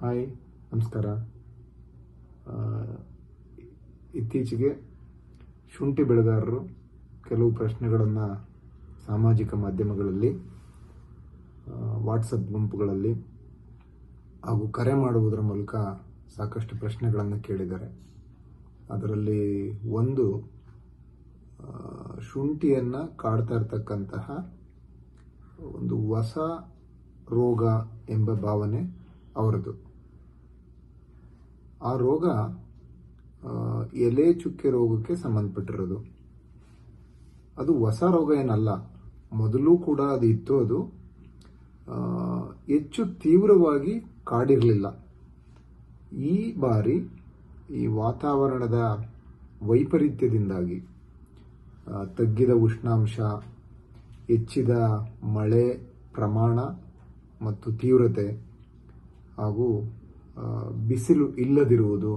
Hi, ನಮಸ್ಕಾರ. ಇತ್ತೀಚೆಗೆ ಶುಂಠಿ ಬೆಳೆಗಾರರು ಕೆಲವು ಪ್ರಶ್ನೆಗಳನ್ನು ಸಾಮಾಜಿಕ ಮಾಧ್ಯಮಗಳಲ್ಲಿ, ವಾಟ್ಸಪ್ ಗುಂಪುಗಳಲ್ಲಿ ಹಾಗೂ ಕರೆ ಮಾಡುವುದರ ಮೂಲಕ ಸಾಕಷ್ಟು ಪ್ರಶ್ನೆಗಳನ್ನು ಕೇಳಿದ್ದಾರೆ. ಅದರಲ್ಲಿ ಒಂದು, ಶುಂಠಿಯನ್ನು ಕಾಡ್ತಾ ಇರ್ತಕ್ಕಂತಹ ಒಂದು ಹೊಸ ರೋಗ ಎಂಬ ಭಾವನೆ ಅವರದು. ಆ ರೋಗ ಎಲೆ ಚುಕ್ಕೆ ರೋಗಕ್ಕೆ ಸಂಬಂಧಪಟ್ಟಿರೋದು. ಅದು ಹೊಸ ರೋಗ ಏನಲ್ಲ, ಮೊದಲು ಕೂಡ ಅದು ಇತ್ತು. ಅದು ಹೆಚ್ಚು ತೀವ್ರವಾಗಿ ಕಾಡಿರಲಿಲ್ಲ. ಈ ಬಾರಿ ಈ ವಾತಾವರಣದ ವೈಪರೀತ್ಯದಿಂದಾಗಿ, ತಗ್ಗಿದ ಉಷ್ಣಾಂಶ, ಹೆಚ್ಚಿದ ಮಳೆ ಪ್ರಮಾಣ ಮತ್ತು ತೀವ್ರತೆ, ಹಾಗೂ ಬಿಸಿಲು ಇಲ್ಲದಿರುವುದು,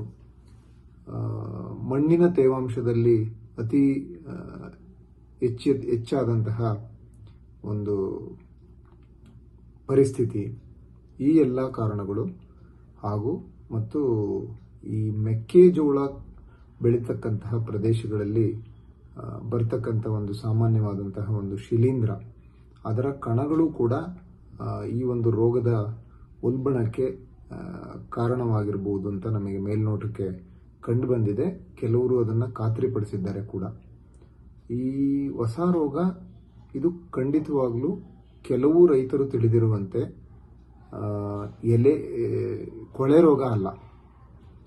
ಮಣ್ಣಿನ ತೇವಾಂಶದಲ್ಲಿ ಅತಿ ಹೆಚ್ಚಾದಂತಹ ಒಂದು ಪರಿಸ್ಥಿತಿ, ಈ ಎಲ್ಲ ಕಾರಣಗಳು ಹಾಗೂ ಮತ್ತು ಈ ಮೆಕ್ಕೆಜೋಳ ಬೆಳೀತಕ್ಕಂತಹ ಪ್ರದೇಶಗಳಲ್ಲಿ ಬರ್ತಕ್ಕಂಥ ಒಂದು ಸಾಮಾನ್ಯವಾದಂತಹ ಒಂದು ಶಿಲೀಂಧ್ರ, ಅದರ ಕಣಗಳು ಕೂಡ ಈ ಒಂದು ರೋಗದ ಉಲ್ಬಣಕ್ಕೆ ಕಾರಣವಾಗಿರಬಹುದು ಅಂತ ನಮಗೆ ಮೇಲ್ನೋಟಕ್ಕೆ ಕಂಡು ಬಂದಿದೆ. ಕೆಲವರು ಅದನ್ನು ಖಾತ್ರಿಪಡಿಸಿದ್ದಾರೆ ಕೂಡ. ಈ ಹೊಸ ರೋಗ ಇದು ಖಂಡಿತವಾಗ್ಲೂ ಕೆಲವು ರೈತರು ತಿಳಿದಿರುವಂತೆ ಕೊಳೆ ರೋಗ ಅಲ್ಲ.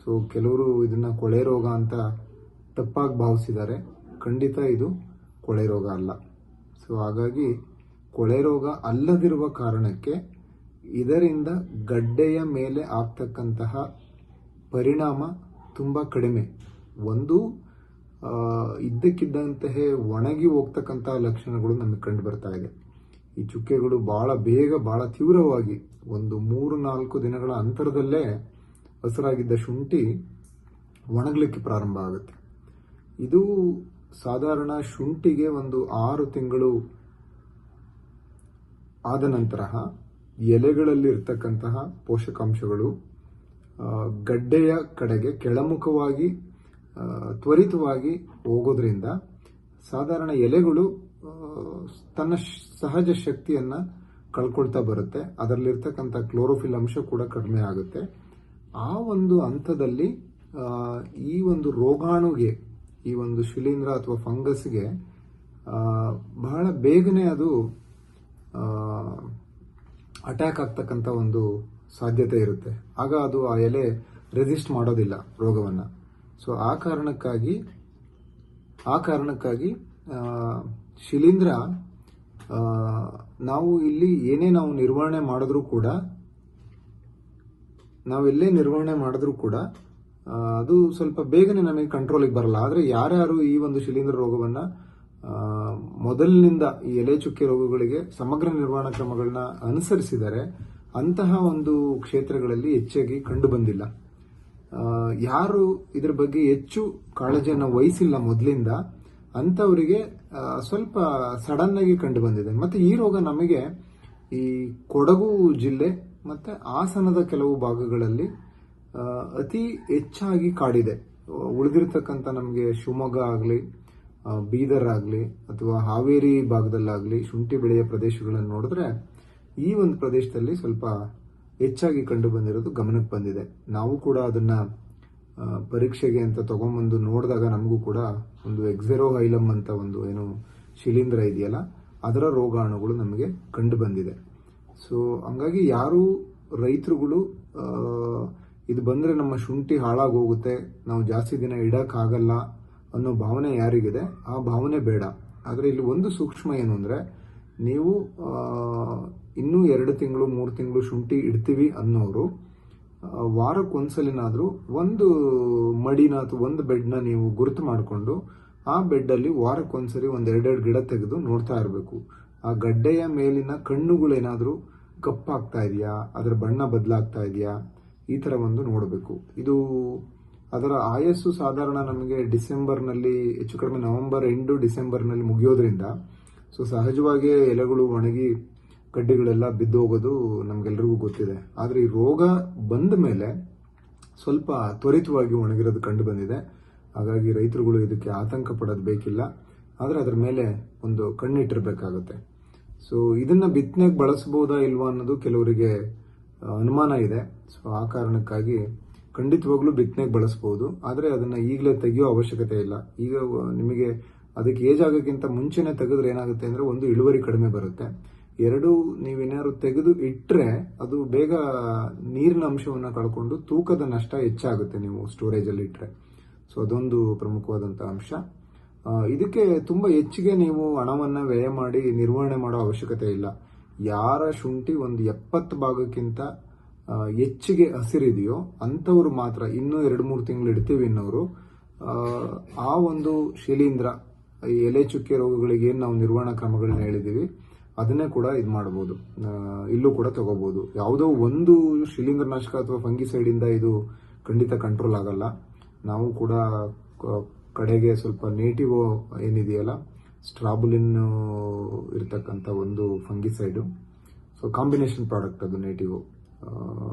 ಸೊ ಕೆಲವರು ಇದನ್ನ ಕೊಳೆ ರೋಗ ಅಂತ ತಪ್ಪಾಗಿ ಭಾವಿಸಿದ್ದಾರೆ. ಖಂಡಿತ ಇದು ಕೊಳೆ ರೋಗ ಅಲ್ಲ. ಸೊ ಹಾಗಾಗಿ ಕೊಳೆ ರೋಗ ಅಲ್ಲದಿರುವ ಕಾರಣಕ್ಕೆ ಇದರಿಂದ ಗಡ್ಡೆಯ ಮೇಲೆ ಆಗ್ತಕ್ಕಂತಹ ಪರಿಣಾಮ ತುಂಬ ಕಡಿಮೆ. ಒಂದು, ಇದ್ದಕ್ಕಿದ್ದಂತಹ ಒಣಗಿ ಹೋಗ್ತಕ್ಕಂತಹ ಲಕ್ಷಣಗಳು ನಮಗೆ ಕಂಡು ಬರ್ತಾ ಇದೆ. ಈ ಚುಕ್ಕೆಗಳು ಬಹಳ ಬೇಗ, ಬಹಳ ತೀವ್ರವಾಗಿ, ಒಂದು 3-4 ದಿನಗಳ ಅಂತರದಲ್ಲೇ ಹಸಿರಾಗಿದ್ದ ಶುಂಠಿ ಒಣಗಲಿಕ್ಕೆ ಪ್ರಾರಂಭ ಆಗುತ್ತೆ. ಇದು ಸಾಧಾರಣ ಶುಂಠಿಗೆ ಒಂದು 6 ತಿಂಗಳು ಆದ ನಂತರ ಎಲೆಗಳಲ್ಲಿ ಇರ್ತಕ್ಕಂತಹ ಪೋಷಕಾಂಶಗಳು ಗಡ್ಡೆಯ ಕಡೆಗೆ ಕೆಳಮುಖವಾಗಿ ತ್ವರಿತವಾಗಿ ಹೋಗೋದ್ರಿಂದ ಸಾಧಾರಣ ಎಲೆಗಳು ತನ್ನ ಸಹಜ ಶಕ್ತಿಯನ್ನು ಕಳ್ಕೊಳ್ತಾ ಬರುತ್ತೆ. ಅದರಲ್ಲಿರ್ತಕ್ಕಂಥ ಕ್ಲೋರೋಫಿಲ್ ಅಂಶ ಕೂಡ ಕಡಿಮೆ ಆಗುತ್ತೆ. ಆ ಒಂದು ಹಂತದಲ್ಲಿ ಈ ಒಂದು ರೋಗಾಣುಗೆ, ಈ ಒಂದು ಶಿಲೀಂಧ್ರ ಅಥವಾ ಫಂಗಸ್ಗೆ ಬಹಳ ಬೇಗನೆ ಅದು ಅಟ್ಯಾಕ್ ಆಗ್ತಕ್ಕಂಥ ಒಂದು ಸಾಧ್ಯತೆ ಇರುತ್ತೆ. ಆಗ ಅದು ಆ ಎಲೆ ರೆಸಿಸ್ಟ್ ಮಾಡೋದಿಲ್ಲ ರೋಗವನ್ನು. ಸೊ ಆ ಕಾರಣಕ್ಕಾಗಿ ಶಿಲೀಂಧ್ರ, ನಾವು ಇಲ್ಲಿ ಏನೇ ನಾವು ನಿರ್ವಹಣೆ ಮಾಡಿದ್ರೂ ಕೂಡ ಅದು ಸ್ವಲ್ಪ ಬೇಗನೆ ನಮಗೆ ಕಂಟ್ರೋಲಿಗೆ ಬರಲ್ಲ. ಆದರೆ ಯಾರ್ಯಾರು ಈ ಒಂದು ಶಿಲೀಂಧ್ರ ರೋಗವನ್ನು ಮೊದಲಿನಿಂದ ಈ ಎಲೆ ಚುಕ್ಕೆ ರೋಗಗಳಿಗೆ ಸಮಗ್ರ ನಿರ್ವಹಣಾ ಕ್ರಮಗಳನ್ನ ಅನುಸರಿಸಿದರೆ ಅಂತಹ ಒಂದು ಕ್ಷೇತ್ರಗಳಲ್ಲಿ ಹೆಚ್ಚಾಗಿ ಕಂಡು ಬಂದಿಲ್ಲ. ಯಾರು ಇದ್ರ ಬಗ್ಗೆ ಹೆಚ್ಚು ಕಾಳಜಿಯನ್ನು ವಹಿಸಿಲ್ಲ ಮೊದಲಿಂದ, ಅಂಥವರಿಗೆ ಸ್ವಲ್ಪ ಸಡನ್ ಆಗಿ ಕಂಡು ಬಂದಿದೆ. ಮತ್ತೆ ಈ ರೋಗ ನಮಗೆ ಈ ಕೊಡಗು ಜಿಲ್ಲೆ ಮತ್ತೆ ಹಾಸನದ ಕೆಲವು ಭಾಗಗಳಲ್ಲಿ ಅತಿ ಹೆಚ್ಚಾಗಿ ಕಾಡಿದೆ. ಉಳಿದಿರ್ತಕ್ಕಂಥ ನಮಗೆ ಶಿವಮೊಗ್ಗ ಆಗಲಿ, ಬೀದರ್ ಆಗಲಿ ಅಥವಾ ಹಾವೇರಿ ಭಾಗದಲ್ಲಾಗಲಿ ಶುಂಠಿ ಬೆಳೆಯ ಪ್ರದೇಶಗಳನ್ನು ನೋಡಿದ್ರೆ ಈ ಒಂದು ಪ್ರದೇಶದಲ್ಲಿ ಸ್ವಲ್ಪ ಹೆಚ್ಚಾಗಿ ಕಂಡು ಬಂದಿರೋದು ಗಮನಕ್ಕೆ ಬಂದಿದೆ. ನಾವು ಕೂಡ ಅದನ್ನ ಪರೀಕ್ಷೆಗೆ ಅಂತ ತಗೊಂಬಂದು ನೋಡಿದಾಗ ನಮಗೂ ಕೂಡ ಒಂದು ಎಕ್ಸೆರೋಹೈಲಮ್ ಅಂತ ಒಂದು ಏನು ಶಿಲೀಂಧ್ರ ಇದೆಯಲ್ಲ, ಅದರ ರೋಗಾಣುಗಳು ನಮಗೆ ಕಂಡು ಬಂದಿದೆ. ಸೊ ಹಂಗಾಗಿ ಯಾರು ರೈತರುಗಳು ಇದು ಬಂದರೆ ನಮ್ಮ ಶುಂಠಿ ಹಾಳಾಗಿ ಹೋಗುತ್ತೆ, ನಾವು ಜಾಸ್ತಿ ದಿನ ಇಡೋಕ್ಕಾಗಲ್ಲ ಅನ್ನೋ ಭಾವನೆ ಯಾರಿಗಿದೆ, ಆ ಭಾವನೆ ಬೇಡ. ಆದರೆ ಇಲ್ಲಿ ಒಂದು ಸೂಕ್ಷ್ಮ ಏನು ಅಂದರೆ, ನೀವು ಇನ್ನೂ 2 ತಿಂಗಳು 3 ತಿಂಗಳು ಶುಂಠಿ ಇಡ್ತೀವಿ ಅನ್ನೋರು ವಾರಕ್ಕೊಂದ್ಸಲಿನಾದರೂ ಒಂದು ಮಡಿನ ಅಥವಾ ಒಂದು ಬೆಡ್ನ ನೀವು ಗುರುತು ಮಾಡಿಕೊಂಡು ಆ ಬೆಡ್ಡಲ್ಲಿ ವಾರಕ್ಕೊಂದ್ಸರಿ ಒಂದು 2 ಗಿಡ ತೆಗೆದು ನೋಡ್ತಾ ಇರಬೇಕು. ಆ ಗಡ್ಡೆಯ ಮೇಲಿನ ಕಣ್ಣುಗಳೇನಾದರೂ ಕಪ್ಪಾಗ್ತಾ ಇದೆಯಾ, ಅದರ ಬಣ್ಣ ಬದಲಾಗ್ತಾ ಇದೆಯಾ, ಈ ಥರ ಒಂದು ನೋಡಬೇಕು. ಇದು ಅದರ ಆಯಸ್ಸು ಸಾಧಾರಣ ನಮಗೆ ಡಿಸೆಂಬರ್ನಲ್ಲಿ, ಹೆಚ್ಚು ಕಡಿಮೆ ನವೆಂಬರ್ ಎಂಡು ಡಿಸೆಂಬರ್ನಲ್ಲಿ ಮುಗಿಯೋದ್ರಿಂದ ಸೊ ಸಹಜವಾಗಿ ಎಲೆಗಳು ಒಣಗಿ ಕಡ್ಡಿಗಳೆಲ್ಲ ಬಿದ್ದು ಹೋಗೋದು ನಮ್ಗೆಲ್ರಿಗೂ ಗೊತ್ತಿದೆ. ಆದರೆ ಈ ರೋಗ ಬಂದ ಮೇಲೆ ಸ್ವಲ್ಪ ತ್ವರಿತವಾಗಿ ಒಣಗಿರೋದು ಕಂಡು ಬಂದಿದೆ. ಹಾಗಾಗಿ ರೈತರುಗಳು ಇದಕ್ಕೆ ಆತಂಕ ಪಡೋದು ಬೇಕಿಲ್ಲ. ಆದರೆ ಅದರ ಮೇಲೆ ಒಂದು ಕಣ್ಣಿಟ್ಟಿರಬೇಕಾಗುತ್ತೆ. ಸೊ ಇದನ್ನ ಬಿತ್ತನೆಗೆ ಬಳಸಬಹುದಾ ಇಲ್ವಾ ಅನ್ನೋದು ಕೆಲವರಿಗೆ ಅನುಮಾನ ಇದೆ. ಸೊ ಆ ಕಾರಣಕ್ಕಾಗಿ ಖಂಡಿತವಾಗ್ಲೂ ಬಿತ್ತನೆಗೆ ಬಳಸಬಹುದು. ಆದರೆ ಅದನ್ನ ಈಗಲೇ ತೆಗೆಯೋ ಅವಶ್ಯಕತೆ ಇಲ್ಲ. ಈಗ ನಿಮಗೆ ಅದಕ್ಕೆ ಏಜ್ ಆಗೋಕ್ಕಿಂತ ಮುಂಚೆನೆ ತೆಗೆದ್ರೆ ಏನಾಗುತ್ತೆ ಅಂದ್ರೆ, ಒಂದು ಇಳುವರಿ ಕಡಿಮೆ ಬರುತ್ತೆ, ಎರಡು ನೀವೇನಾದ್ರು ತೆಗೆದು ಇಟ್ಟರೆ ಅದು ಬೇಗ ನೀರಿನ ಅಂಶವನ್ನು ಕಳ್ಕೊಂಡು ತೂಕದ ನಷ್ಟ ಹೆಚ್ಚಾಗುತ್ತೆ ನೀವು ಸ್ಟೋರೇಜ್ ಅಲ್ಲಿ ಇಟ್ಟರೆ. ಸೊ ಅದೊಂದು ಪ್ರಮುಖವಾದಂತಹ ಅಂಶ. ಇದಕ್ಕೆ ತುಂಬಾ ಹೆಚ್ಚಿಗೆ ನೀವು ಹಣವನ್ನ ವ್ಯಯ ಮಾಡಿ ನಿರ್ವಹಣೆ ಮಾಡೋ ಅವಶ್ಯಕತೆ ಇಲ್ಲ. ಯಾರ ಶುಂಠಿ ಒಂದು 70 ಭಾಗಕ್ಕಿಂತ ಹೆಚ್ಚಿಗೆ ಹಸಿರಿದೆಯೋ ಅಂಥವ್ರು ಮಾತ್ರ, ಇನ್ನೂ 2-3 ತಿಂಗಳು ಇಡ್ತೀವಿ ಅನ್ನೋರು ಆ ಒಂದು ಶಿಲೀಂಧ್ರ, ಈ ಎಲೆ ಚುಕ್ಕೆ ರೋಗಗಳಿಗೆ ಏನು ನಾವು ನಿರ್ವಹಣಾ ಕ್ರಮಗಳನ್ನ ಹೇಳಿದೀವಿ ಅದನ್ನೇ ಕೂಡ ಇದು ಮಾಡಬಹುದು. ಇಲ್ಲೂ ಕೂಡ ತಗೋಬಹುದು. ಯಾವುದೋ ಒಂದು ಶಿಲೀಂಧ್ರನಾಶಕ ಅಥವಾ ಫಂಗಿಸೈಡ್ ಇಂದ ಇದು ಖಂಡಿತ ಕಂಟ್ರೋಲ್ ಆಗಲ್ಲ. ನಾವು ಕೂಡ ಕಡೆಗೆ ಸ್ವಲ್ಪ ನೇಟಿವ್ ಏನಿದೆಯಲ್ಲ, ಸ್ಟ್ರಾಬುಲಿನ್ ಇರತಕ್ಕಂಥ ಒಂದು ಫಂಗಿಸೈಡ್, ಸೊ ಕಾಂಬಿನೇಷನ್ ಪ್ರಾಡಕ್ಟ್ ಅದು ನೇಟಿವ್,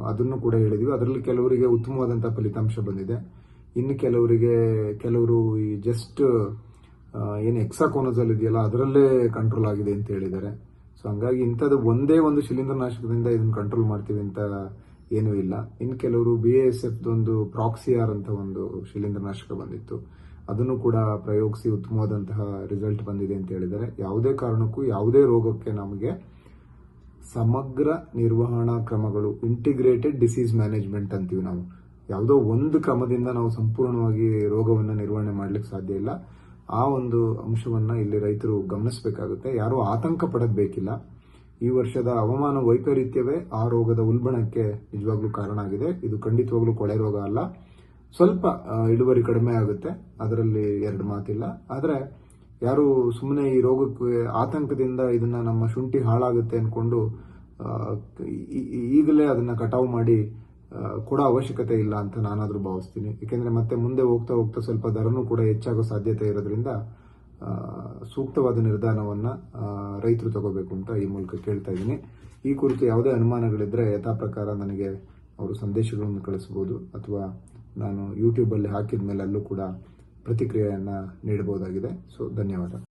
ಅದನ್ನು ಕೂಡ ಹೇಳಿದ್ವಿ. ಅದರಲ್ಲಿ ಕೆಲವರಿಗೆ ಉತ್ತಮವಾದಂತಹ ಫಲಿತಾಂಶ ಬಂದಿದೆ. ಇನ್ನು ಕೆಲವರು ಈ ಜಸ್ಟ್ ಏನು ಹೆಕ್ಸಾಕೋನಜೋಲ್ ಇದೆಯಲ್ಲ ಅದರಲ್ಲೇ ಕಂಟ್ರೋಲ್ ಆಗಿದೆ ಅಂತ ಹೇಳಿದ್ದಾರೆ. ಸೊ ಹಂಗಾಗಿ ಇಂಥದ್ದು ಒಂದೇ ಒಂದು ಶಿಲೀಂಧ್ರನಾಶಕದಿಂದ ಇದನ್ನು ಕಂಟ್ರೋಲ್ ಮಾಡ್ತೀವಿ ಅಂತ ಏನೂ ಇಲ್ಲ. ಇನ್ನು ಕೆಲವರು BASF ಒಂದು ಪ್ರಾಕ್ಸಿಯಾರ್ ಅಂತ ಒಂದು ಶಿಲೀಂಧ್ರನಾಶಕ ಬಂದಿತ್ತು, ಅದನ್ನು ಕೂಡ ಪ್ರಯೋಗಿಸಿ ಉತ್ತಮವಾದಂತಹ ರಿಸಲ್ಟ್ ಬಂದಿದೆ ಅಂತ ಹೇಳಿದ್ದಾರೆ. ಯಾವುದೇ ಕಾರಣಕ್ಕೂ ಯಾವುದೇ ರೋಗಕ್ಕೆ ನಮಗೆ ಸಮಗ್ರ ನಿರ್ವಹಣಾ ಕ್ರಮಗಳು, ಇಂಟಿಗ್ರೇಟೆಡ್ ಡಿಸೀಸ್ ಮ್ಯಾನೇಜ್ಮೆಂಟ್ ಅಂತೀವಿ ನಾವು, ಯಾವುದೋ ಒಂದು ಕ್ರಮದಿಂದ ನಾವು ಸಂಪೂರ್ಣವಾಗಿ ರೋಗವನ್ನು ನಿರ್ವಹಣೆ ಮಾಡ್ಲಿಕ್ಕೆ ಸಾಧ್ಯ ಇಲ್ಲ. ಆ ಒಂದು ಅಂಶವನ್ನ ಇಲ್ಲಿ ರೈತರು ಗಮನಿಸಬೇಕಾಗುತ್ತೆ. ಯಾರು ಆತಂಕ ಪಡೋದು ಬೇಕಿಲ್ಲ. ಈ ವರ್ಷದ ಹವಾಮಾನ ವೈಪರೀತ್ಯವೇ ಆ ರೋಗದ ಉಲ್ಬಣಕ್ಕೆ ನಿಜವಾಗ್ಲೂ ಕಾರಣ ಆಗಿದೆ. ಇದು ಖಂಡಿತವಾಗ್ಲೂ ಕೊಳೆ ರೋಗ ಅಲ್ಲ. ಸ್ವಲ್ಪ ಇಳುವರಿ ಕಡಿಮೆ ಆಗುತ್ತೆ, ಅದರಲ್ಲಿ ಎರಡು ಮಾತಿಲ್ಲ. ಆದರೆ ಯಾರು ಸುಮ್ಮನೆ ಈ ರೋಗಕ್ಕೆ ಆತಂಕದಿಂದ ಇದನ್ನ ನಮ್ಮ ಶುಂಠಿ ಹಾಳಾಗುತ್ತೆ ಅನ್ಕೊಂಡು ಈಗಲೇ ಅದನ್ನ ಕಟಾವು ಮಾಡಿ ಕೊಡೋ ಅವಶ್ಯಕತೆ ಇಲ್ಲ ಅಂತ ನಾನಾದ್ರೂ ಭಾವಿಸ್ತೀನಿ. ಯಾಕೆಂದ್ರೆ ಮತ್ತೆ ಮುಂದೆ ಹೋಗ್ತಾ ಹೋಗ್ತಾ ಸ್ವಲ್ಪ ದರನೂ ಕೂಡ ಹೆಚ್ಚಾಗೋ ಸಾಧ್ಯತೆ ಇರೋದ್ರಿಂದ ಸೂಕ್ತವಾದ ನಿರ್ಧಾರವನ್ನ ರೈತರು ತಗೋಬೇಕು ಅಂತ ಈ ಮೂಲಕ ಕೇಳ್ತಾ ಇದ್ದೀನಿ. ಈ ಕುರಿತು ಯಾವುದೇ ಅನುಮಾನಗಳಿದ್ರೆ ಯಥಾ ಪ್ರಕಾರ ನನಗೆ ಅವರು ಸಂದೇಶಗಳನ್ನು ಕಳಿಸಬಹುದು, ಅಥವಾ ನಾನು ಯೂಟ್ಯೂಬ್ ಅಲ್ಲಿ ಹಾಕಿದ ಮೇಲೆ ಅಲ್ಲೂ ಕೂಡ ಪ್ರತಿಕ್ರಿಯೆಯನ್ನ ನೀಡಬಹುದಾಗಿದೆ. ಸೊ ಧನ್ಯವಾದ.